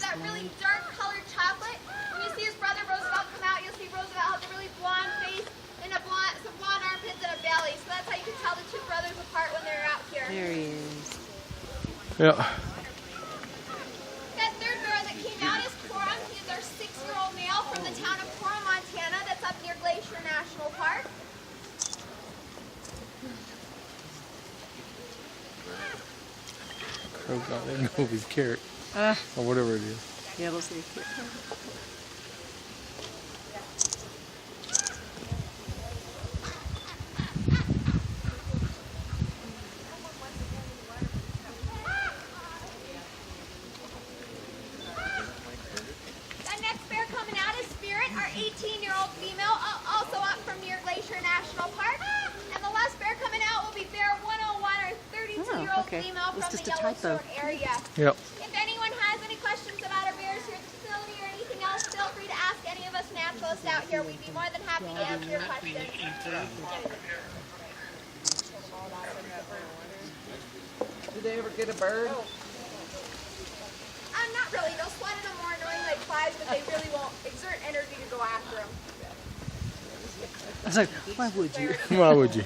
He's that really dark colored chocolate. When you see his brother Roosevelt come out, you'll see Roosevelt has a really blonde face and some blonde armpits and a belly. So that's how you can tell the two brothers apart when they're out here. There he is. Yeah. That third bear that came out is Corum. He is our 6-year-old male from the town of Corum, Montana. That's up near Glacier National Park. Crow's not letting go of his carrot. Or whatever it is. Yeah, let's see. That next bear coming out is Spirit, our 18-year-old female, also up from near Glacier National Park. And the last bear coming out will be Bear 101, our 32-year-old female from the Yellowstone area. Yep. If anyone has any questions about our bears here at the facility or anything else, feel free to ask any of us naturalists out here. We'd be more than happy to answer your questions. Did they ever get a bird? Not really. They'll sweat at them more annoying like flies, but they really won't exert energy to go after them. I was like, why would you? Why would you?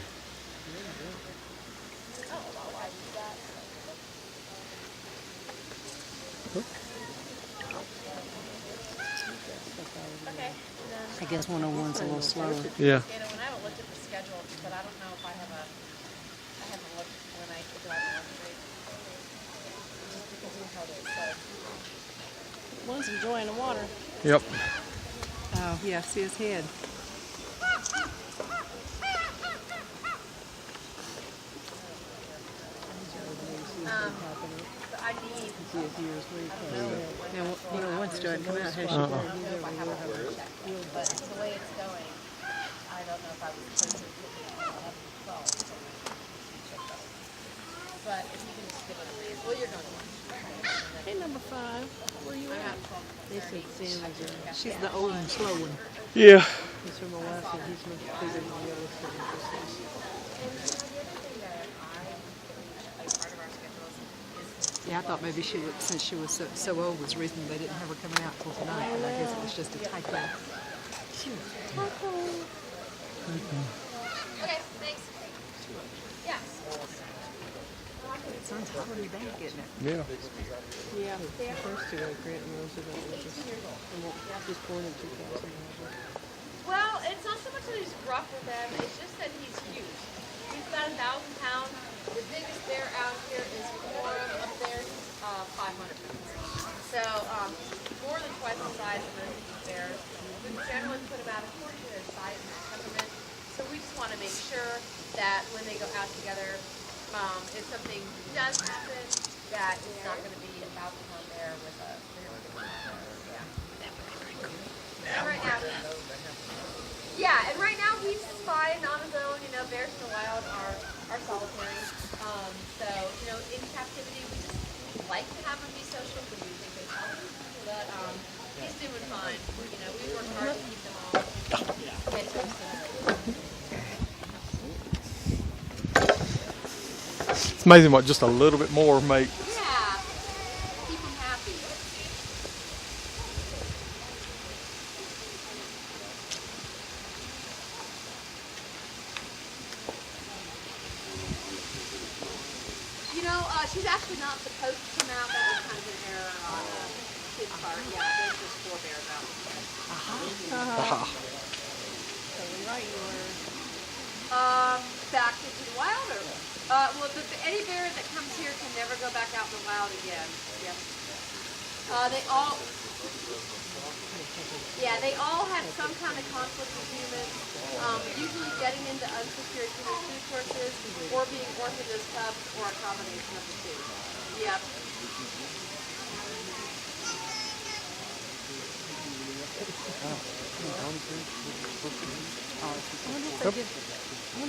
I guess 101's a little slower. Yeah. I haven't looked at the schedule, but I don't know if I haven't looked when I get out of the street. Just because of how it is. So. One's enjoying the water. Yep. Oh, yeah, see his head. I need. Now, once Joy come out, has she? I don't know if I have a check, but the way it's going, I don't know if I was supposed to put it on 12. But if you can just give it a read. Well, you're going to lunch. Hey, number 5. Where you at? They said Sam was there. She's the old and slow one. Yeah. He's from my wife, and he's much bigger than the Yellowstone. Yeah, I thought maybe she would, since she was so old, was the reason they didn't have her coming out till tonight. But I guess it was just a typo. She was a typo. Okay, thanks. Yeah. It sounds pretty bad, isn't it? Yeah. Yeah. The first two, Grant and Roosevelt, were just born in 2000. Well, it's not so much that he's rough with them, it's just that he's huge. He's about 1,000 pounds. The biggest bear out here is Corum up there, 500 pounds. So, more than twice the size of most of these bears. We generally put them out according to their size and temperament. So we just want to make sure that when they go out together, if something does happen, that it's not going to be a 1,000-pound bear with a 300-pound bear. Yeah. And right now, and right now he's fine on his own. You know, bears in the wild are solitary. So, you know, in captivity, we like to have him be social because we think it's healthy. But he's doing fine. You know, we work hard to keep them all get to It's amazing what just a little bit more make. Yeah. Keep them happy. You know, she's actually not supposed to come out. That was kind of an error on his part. Yeah, there's just 4 bears out. So you're right, you were. Back into the wild, or well, any bear that comes here can never go back out in the wild again. Yes. They all have some kind of conflict with humans. Usually getting into unsecured human food sources, or being orphaned as cubs, or a combination of the two. Yep.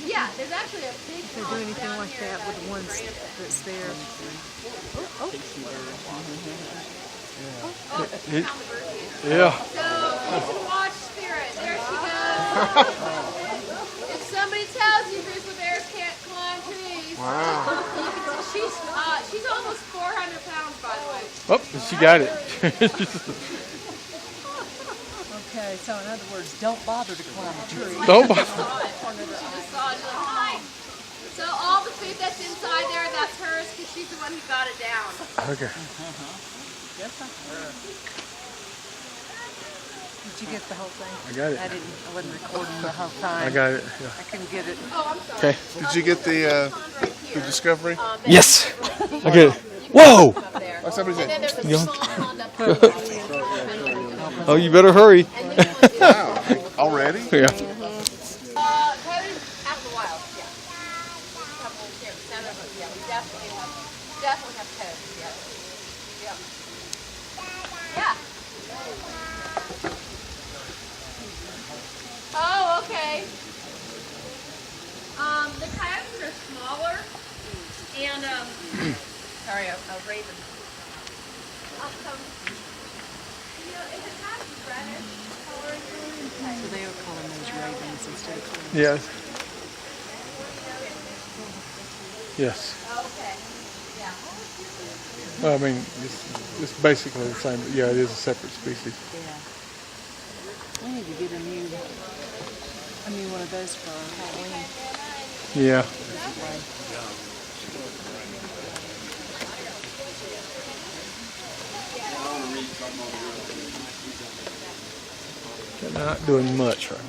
Yeah, there's actually a big If they do anything like that with the ones that's there. Yeah. So you can watch Spirit. There she goes. If somebody tells you grizzly bears can't climb geez. Wow. She's almost 400 pounds, by the way. Oh, she got it. Okay, so in other words, don't bother to climb a tree. Don't bother. She just saw it. She's like, hi. So all the food that's inside there, that's hers because she's the one who got it down. Okay. Yes, sir. Did you get the whole thing? I got it. I wasn't recording the whole time. I got it. Yeah. I couldn't get it. Oh, I'm sorry. Okay. Did you get the Discovery? Yes. I get it. Whoa! Up there. Oh, somebody's And then in. there's a Yeah. small pond up there. Oh, you better hurry. And this one is Wow. Already? Yeah. toad out in the wild. Yeah. Couple here, center of it. Yeah, we definitely have toads. Yeah. Yeah. Yeah. Oh, okay. The coyotes are smaller, and sorry, a raven. You know, if it has reddish color, So they were calling those ravens instead of clean. Yes. Yes. okay. Yeah. Well, I mean, it's basically the same, but yeah, it is a separate species. Yeah. We need to get a new one of those for Halloween. Yeah. They're not doing much right now.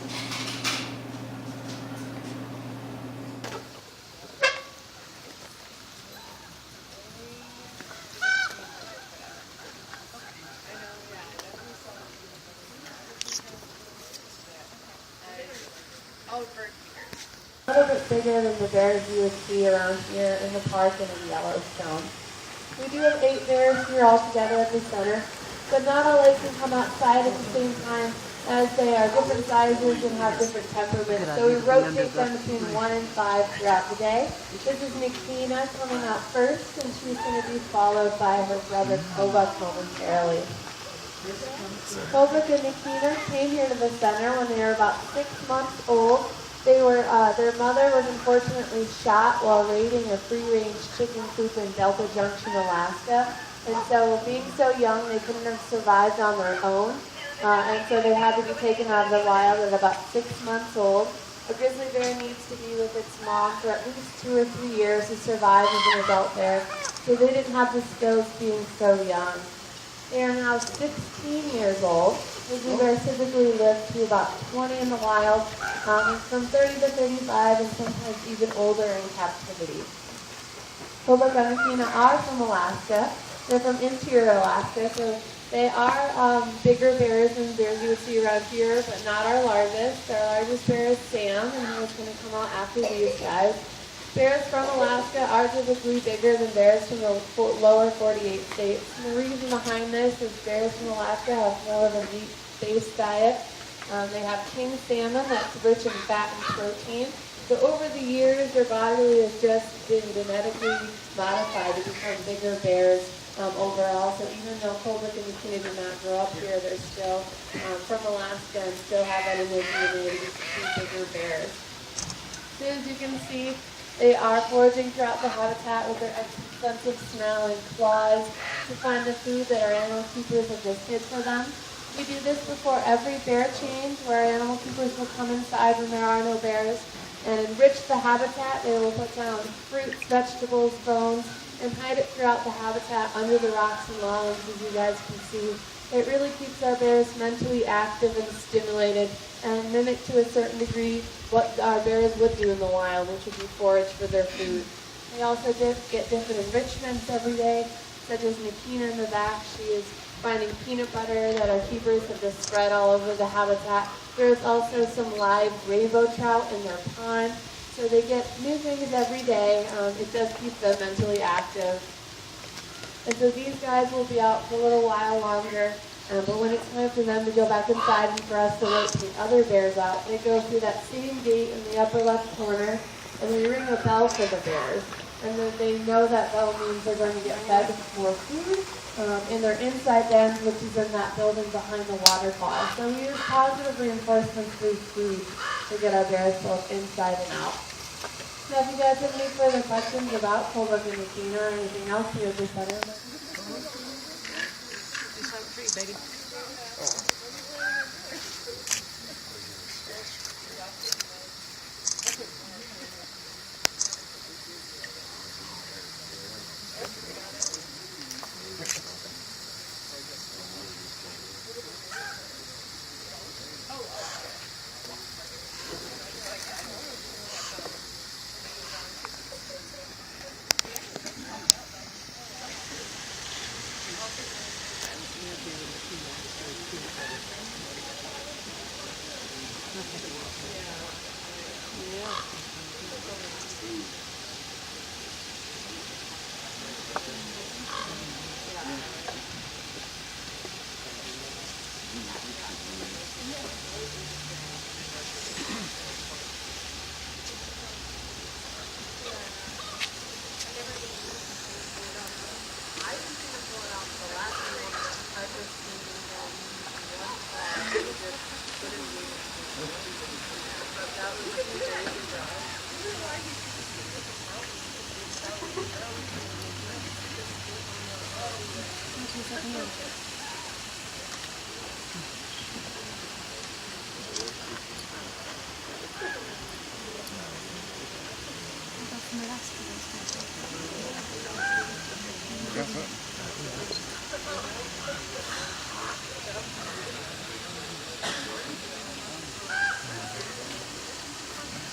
A little bit bigger than the bears you would see around here in the park and in Yellowstone. We do have 8 bears here all together at the center, but not all 8 can come outside at the same time as they are different sizes and have different temperaments. So we rotate them between 1 and 5 throughout the day. This is Nikina coming out first, and she's going to be followed by her brother Kovak momentarily. Kovak and Nikina came here to the center when they were about 6 months old. They were, their mother was unfortunately shot while raiding a free-range chicken coop in Delta Junction, Alaska. And so being so young, they couldn't have survived on their own. And so they had to be taken out of the wild at about 6 months old. A grizzly bear needs to be with its mom for at least 2 or 3 years to survive as an adult bear. So they didn't have the skills being so young. They are now 16 years old. Grizzly bears typically live to about 20 in the wild, from 30 to 35, and sometimes even older in captivity. Kovak and Nikina are from Alaska. They're from interior Alaska, so they are bigger bears than bears you would see around here, but not our largest. Our largest bear is Sam, and he was going to come out after these guys. Bears from Alaska are typically bigger than bears from the lower 48 states. And the reason behind this is bears from Alaska have more of a meat-based diet. They have king salmon that's rich in fat and protein. So over the years, their body has just been genetically modified to become bigger bears overall. So even though Kovak and Nikina did not grow up here, they're still from Alaska and still have that in their DNA to be bigger bears. So as you can see, they are foraging throughout the habitat with their extensive smell and claws to find the food that our animal keepers have just hid for them. We do this before every bear change, where our animal keepers will come inside when there are no bears and enrich the habitat. They will put down fruits, vegetables, bones, and hide it throughout the habitat under the rocks and logs, as you guys can see. It really keeps our bears mentally active and stimulated and mimic to a certain degree what our bears would do in the wild, which would be forage for their food. They also get different enrichments every day, such as Nikina in the back. She is finding peanut butter that our keepers have just spread all over the habitat. There's also some live rainbow trout in their pond, so they get new things every day. It does keep them mentally active. And so these guys will be out for a little while longer, but when it's time for them to go back inside and for us to wait for the other bears out, they go through that same gate in the upper left corner, and we ring a bell for the bears. And then they know that bell means they're going to get fed more food in their inside den, which is in that building behind the waterfall. So we use positive reinforcement through food to get our bears both inside and out. Now, if you guys have any further questions about Cold Rush and Messina or anything else, you'll just let her know. Just like a tree, baby. Got something?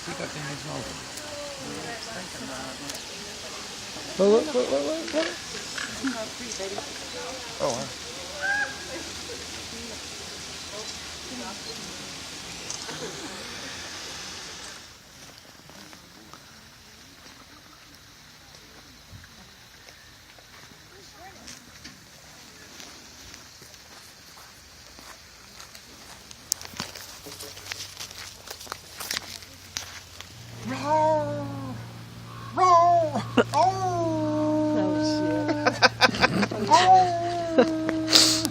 See that thing is open. Look. Oh, wow.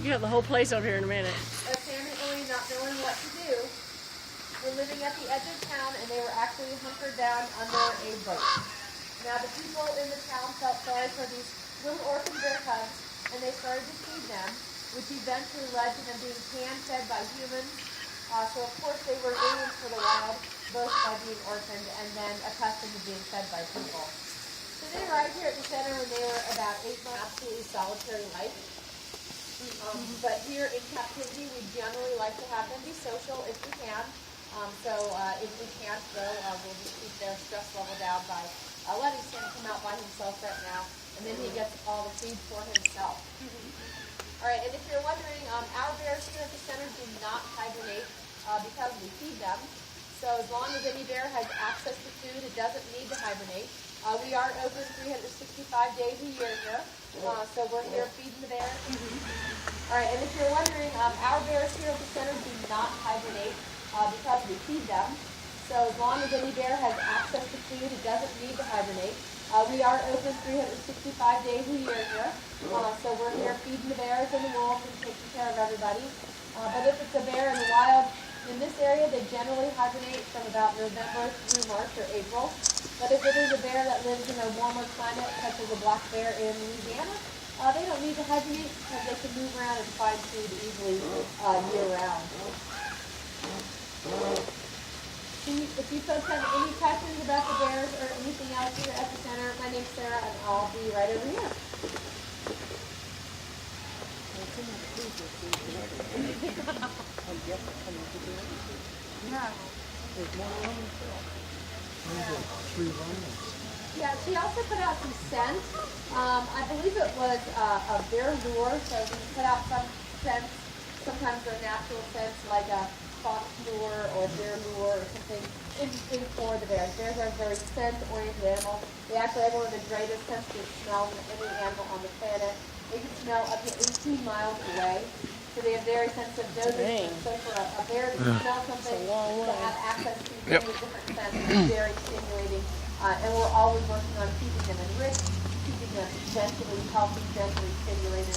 You have the whole place over here in a minute. Apparently not knowing what to do. We're living at the edge of town, and they were actually hunkered down under a boat. Now the people in the town felt sorry for these little orphan bear cubs, and they started to feed them, which eventually led to them being hand-fed by humans. So of course they were aliens for the wild, both by being orphaned and then accustomed to being fed by people. So they arrived here at the center when they were about 8 months. Absolutely solitary life. But here in captivity, we generally like to have them be social if we can. If we can't, though, we'll just keep their stress level down by letting Sam come out by himself right now, and then he gets all the food for himself. All right, and if you're wondering, our bears here at the center do not hibernate because we feed them. So as long as any bear has access to food, it doesn't need to hibernate. We are open 365 days a year here, so we're here feeding the bears. All right, and if you're wondering, our bears here at the center do not hibernate because we feed them. So as long as any bear has access to food, it doesn't need to hibernate. We are open 365 days a year here, so we're here feeding the bears and the wolves and taking care of everybody. But if it's a bear in the wild, in this area, they generally hibernate from about November through March or April. But if it is a bear that lives in a warmer climate, such as a black bear in Louisiana, they don't need to hibernate because they can move around and find food easily year-round. If you folks have any questions about the bears or anything else here at the center, my name's Sarah, and I'll be right over here. Yeah, she also put out some scents. I believe it was a bear lure, so we put out some scents. Sometimes they're natural scents like a fox lure or bear lure or something interesting for the bears. Bears are a very scent-oriented animal. They actually have one of the greatest sense of smell than any animal on the planet. They can smell up to 18 miles away. So they have very sensitive noses. So for a bear to smell something, to have access to many different scents is very stimulating. And we're always working on keeping them enriched, keeping them mentally healthy, mentally stimulated,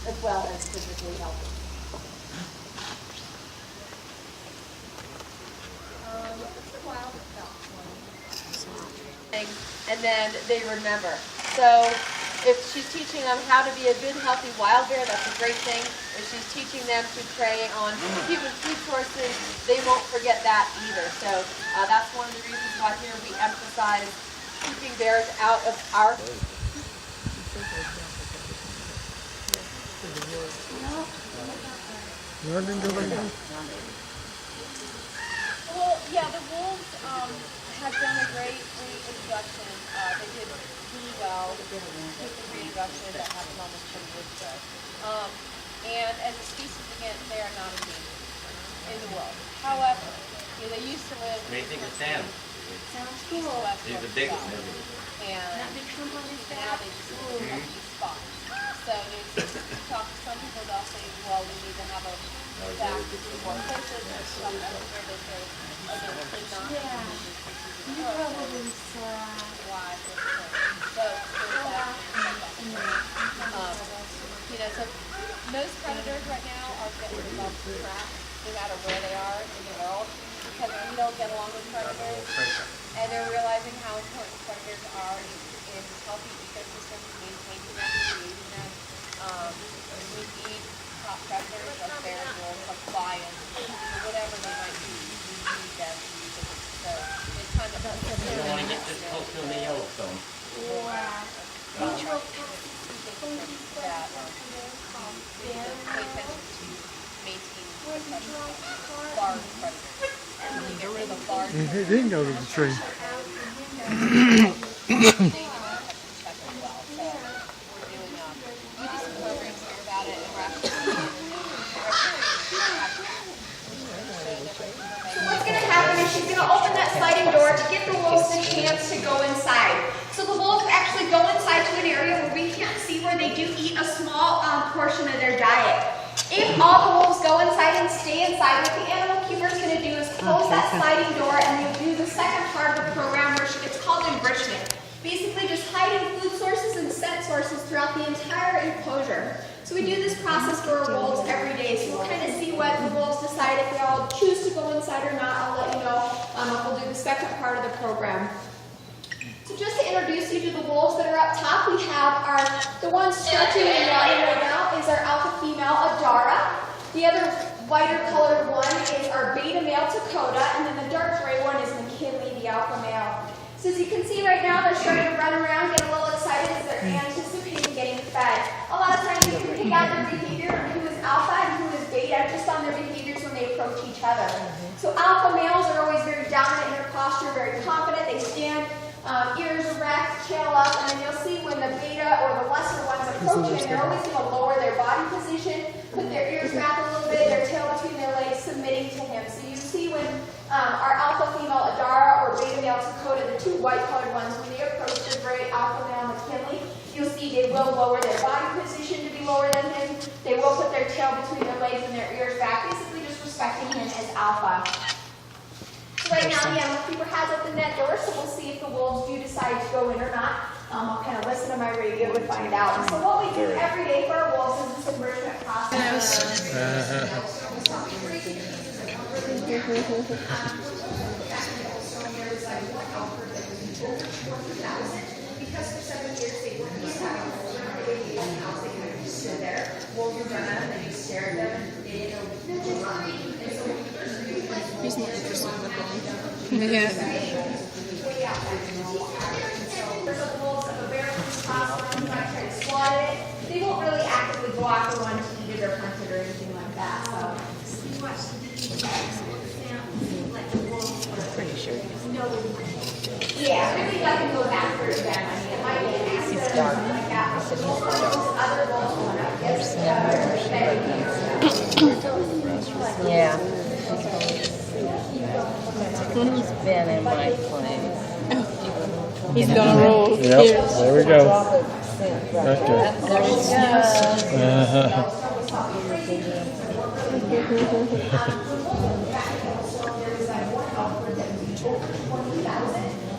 as well as physically healthy. What's the wild about one? things, and then they remember. So if she's teaching them how to be a good, healthy wild bear, that's a great thing. If she's teaching them to prey on human food sources, they won't forget that either. So that's one of the reasons why here we emphasize keeping bears out of our Well, yeah, the wolves have done a great reintroduction. They did really well with the reintroduction that happened almost 10 years ago. And as a species, again, they are not endangered in the world. However, they used to live. What do you think of Sam? Sounds cool. He's the biggest. And now they just live in these spots. So there's talk to some people, they'll say, well, we need to have a back to more places and stuff where they say, again, could not. Yeah. You probably saw why. So there's that. So most predators right now are getting themselves trapped no matter where they are in the world because we don't get along with predators. And they're realizing how important predators are in healthy ecosystems, maintaining them, creating them. We need top predators like bears, wolves, like lions, whatever they might be. We need them to be visited. So it's kind of You don't want to get this close to the Yellowstone. that pay attention to maintaining large predators. And when you get rid of the large He didn't go to the tree. What's going to happen is she's going to open that sliding door to give the wolves the chance to go inside. So the wolves actually go inside to an area where we can't see where they do eat a small portion of their diet. If all the wolves go inside and stay inside, what the animal keeper is going to do is close that sliding door and they do the second part of the program where it's called enrichment. Basically just hiding food sources and scent sources throughout the entire enclosure. So we do this process for our wolves every day. So we'll kind of see what the wolves decide if they all choose to go inside or not. I'll let you know if we'll do the second part of the program. So just to introduce you to the wolves that are up top, we have the one stretching and yawning right now is our alpha female Adara. The other lighter colored one is our beta male Dakota, and then the dark gray one is McKinley, the alpha male. So as you can see right now, they're starting to run around, get a little excited as they're anticipating getting fed. A lot of times you can pick out their behavior and who is alpha and who is beta just on their behaviors when they approach each other. So alpha males are always very dominant in their posture, very confident. They stand ears erect, tail up, and then you'll see when the beta or the lesser ones approach him, they're always going to lower their body position, put their ears back a little bit, their tail between their legs, submitting to him. So you see when our alpha female Adara or beta male Dakota, the two white-colored ones, when they approach the gray alpha male McKinley, you'll see they will lower their body position to be lower than him. They will put their tail between their legs and their ears back, basically just respecting him as alpha. So right now, the animal keeper has opened that door, so we'll see if the wolves do decide to go in or not. I'll kind of listen to my radio and find out. And so what we do every day for our wolves is this enrichment process. Because for 7 years they weren't used to having a house, they kind of just stood there. Wolves would run at them, they just stare at them, they didn't know what to run. And so when you first read it, he's not interested in the phone. Yeah. There's a wolves of a bear who's possible, you might try to swat it. They won't really actively go after one to eat it or hunt it or anything like that. So you watch the video, let the wolves pretty sure. Yeah, really let him go after them. I mean, it might be an accident or something like that. But the other wolves went up against Yeah. He's been in my place. He's gonna roll. Yep, there we go. Okay.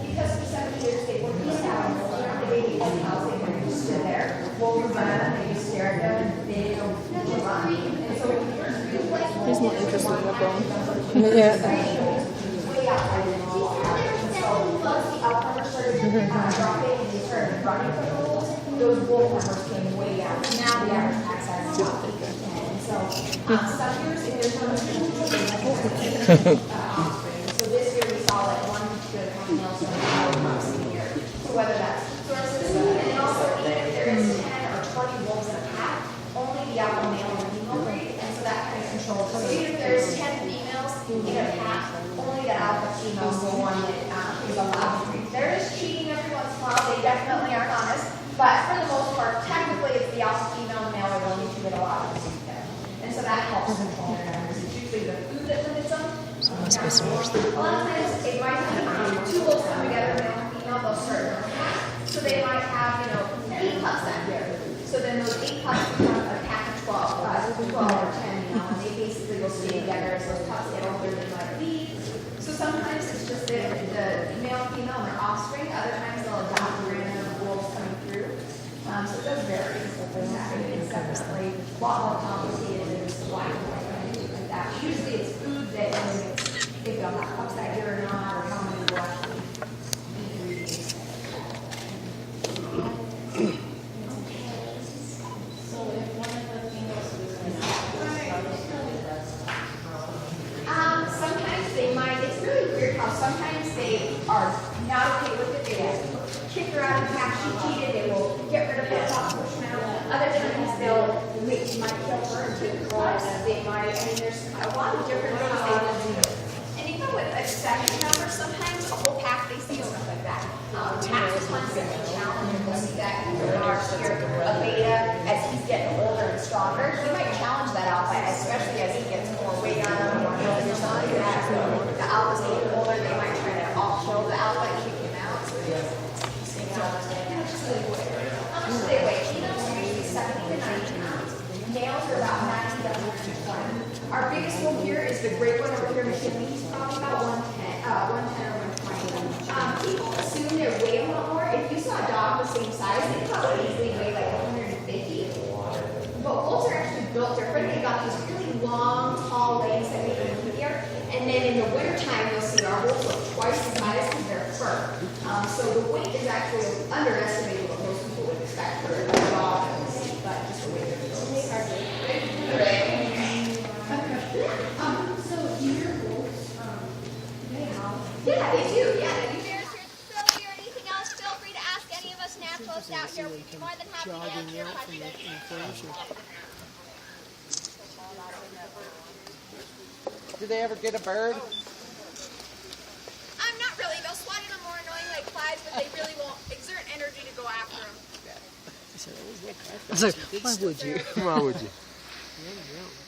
Because for 7 years they weren't used to having a house, they kind of just stood there. Wolves would run at them, they just stare at them, they don't run. And so when you first realize He's not interested in the phone. way outside the wall, so once the outcomes start started dropping and they started running from the wolves, those wolf numbers came way down. Now the average pack size is about 8 to 10. And so some years, if there's no offspring, so this year we saw like 1 to 2 males from the pups a year. So whether that's sources, and then also even if there is 10 or 20 wolves in a pack, only the alpha male and female breed, and so that kind of controls. So even if there's 10 females in a pack, only the alpha female is the one that is allowed to breed. There is cheating every once in a while. They definitely aren't honest, but for the most part, technically it's the alpha female and male are the only two that allow them to breed there. And so that helps control their numbers. It's usually the food that limits them. So it must be some more stuff. A lot of times it might be 2 wolves come together, male and female, they'll start in a pack. So they might have, 8 pups that year. So then those 8 pups become a pack of 12 or 10, and they basically will stay together as those pups get older, they might leave. So sometimes it's just the male and female and their offspring. Other times they'll adopt random wolves coming through. So it does vary. It's definitely a lot more complicated than just black and white or anything like that. Usually it's food that limits if they'll have pups that year or not, or how many will actually eat. Sometimes they might, it's really weird how sometimes they are not okay with it. They will kick her out of the pack, she cheated, they will get rid of her top, push them out. Other times they might kill her and take her pups. They might, there's a lot of different things they will do. And even with a second number, sometimes a whole pack, they see stuff like that. Packs is constantly challenged, and we'll see that in regards here, a beta, as he's getting older and stronger, he might challenge that alpha, especially as he gets more weight on him, or something like that. So the alpha's getting older, they might try to kill the alpha and kick him out. So how much do they weigh? Females are usually 70 to 90 pounds. Males are about 90 to 120. Our biggest one here is the great one over here, McKinley. He's probably about 110 or 120. People assume they weigh a lot more. If you saw a dog the same size, they probably easily weigh like 150. But wolves are actually built different. They got these really long, tall legs that make them easier. And then in the wintertime, you'll see our wolves look twice as high as their fur. So the weight is actually underestimated what most people would expect for a dog, but just the way they're built. So do your wolves, Yeah, they do. Yeah, they do. Bears here at the facility or anything else, feel free to ask any of us naturalists out here. We'd be more than happy to answer your questions. Do they ever get a bird? Not really. They'll swat at them more annoying like flies, but they really won't exert energy to go after them. So why would you? Why would you? Yeah, yeah.